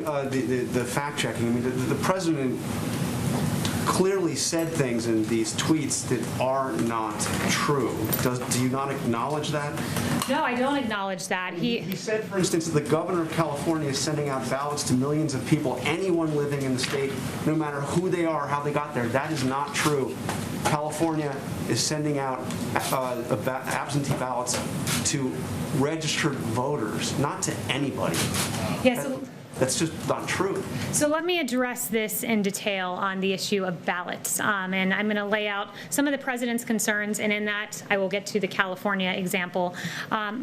The fact checking. I mean, the president clearly said things in these tweets that are not true. Do you not acknowledge that? No, I don't acknowledge that. He said, for instance, that the governor of California is sending out ballots to millions of people, anyone living in the state, no matter who they are, how they got there. That is not true. California is sending out absentee ballots to registered voters, not to anybody. Yes. That's just not true. So let me address this in detail on the issue of ballots. And I'm going to lay out some of the president's concerns, and in that I will get to the California example.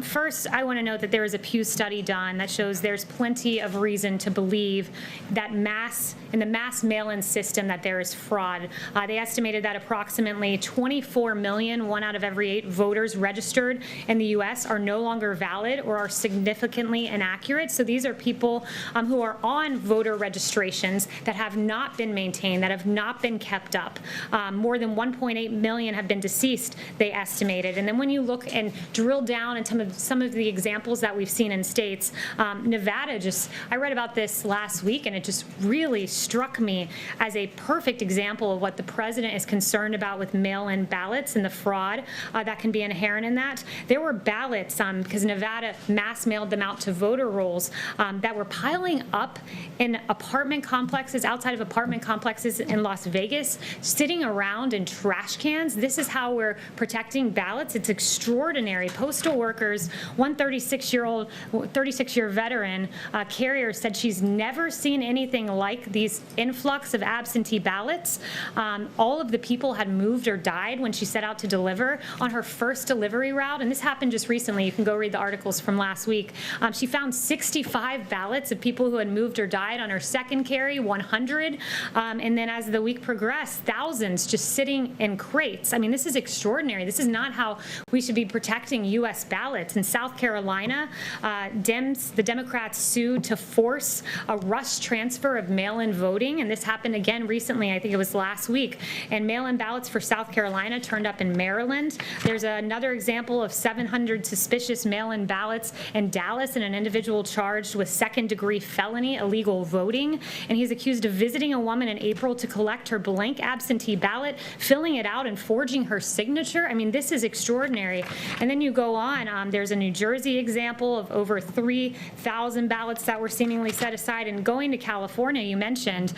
First, I want to note that there is a Pew study done that shows there's plenty of reason to believe that in the mass mail-in system, that there is fraud. They estimated that approximately 24 million, 1 out of every 8 voters registered in the U.S. are no longer valid or are significantly inaccurate. So these are people who are on voter registrations that have not been maintained, that have not been kept up. More than 1.8 million have been deceased, they estimated. And then when you look and drill down into some of the examples that we've seen in states, Nevada I read about this last week, and it just really struck me as a perfect example of what the president is concerned about with mail-in ballots and the fraud that can be inherent in that. There were ballots, because Nevada mass mailed them out to voter rolls, that were piling up in apartment complexes, outside of apartment complexes in Las Vegas, sitting around in trash cans. This is how we're protecting ballots. It's extraordinary. Postal workers, one 36-year veteran carrier said she's never seen anything like these influx of absentee ballots. All of the people had moved or died when she set out to deliver on her first delivery route, and this happened just recently. You can go read the articles from last week. She found 65 ballots of people who had moved or died on her second carry, 100, and then as the week progressed, thousands just sitting in crates. I mean, this is extraordinary. This is not how we should be protecting U.S. ballots. In South Carolina, the Democrats sued to force a rush transfer of mail-in voting, and this happened again recently. I think it was last week. And mail-in ballots for South Carolina turned up in Maryland. There's another example of 700 suspicious mail-in ballots in Dallas, and an individual charged with second-degree felony illegal voting, and he's accused of visiting a woman in April to collect her blank absentee ballot, filling it out and forging her signature. I mean, this is extraordinary. And then you go on, there's a New Jersey example of over 3,000 ballots that were seemingly set aside. And going to California, you mentioned,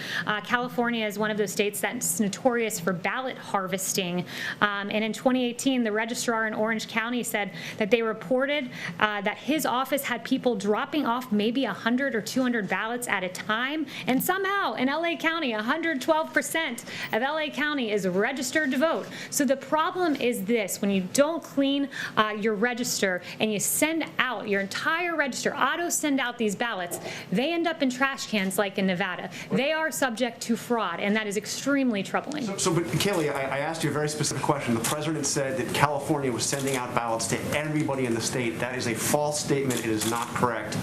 California is one of those states that's notorious for ballot harvesting. And in 2018, the registrar in Orange County said that they reported that his office had people dropping off maybe 100 or 200 ballots at a time, and somehow in LA County, 112% of LA County is registered to vote. So the problem is this: when you don't clean your register and you send out your entire register, auto send out these ballots, they end up in trash cans like in Nevada. They are subject to fraud, and that is extremely troubling. But Kayleigh, I asked you a very specific question. The president said that California was sending out ballots to everybody in the state. That is a false statement. It is not correct.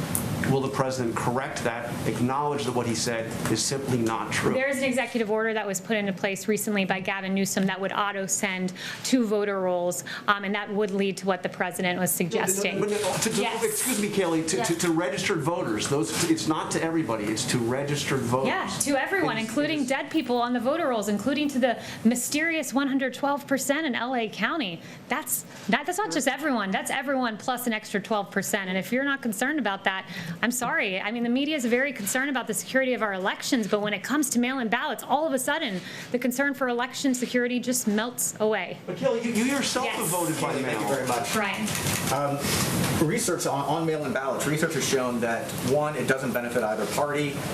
Will the president correct that, acknowledge that what he said is simply not true? There is an executive order that was put into place recently by Gavin Newsom that would auto-send to voter rolls, and that would lead to what the president was suggesting. Yes. Excuse me, Kayleigh, to registered voters, it's not to everybody, it's to registered voters. Yeah, to everyone, including dead people on the voter rolls, including to the mysterious 112% in LA County. That's not just everyone, that's everyone plus an extra 12%. And if you're not concerned about that, I'm sorry. I mean, the media is very concerned about the security of our elections, but when it comes to mail-in ballots, all of a sudden, the concern for election security just melts away. But Kayleigh, you yourself have voted by mail. Thank you very much. Right. Research on mail-in ballots, research has shown that, one, it doesn't benefit either party.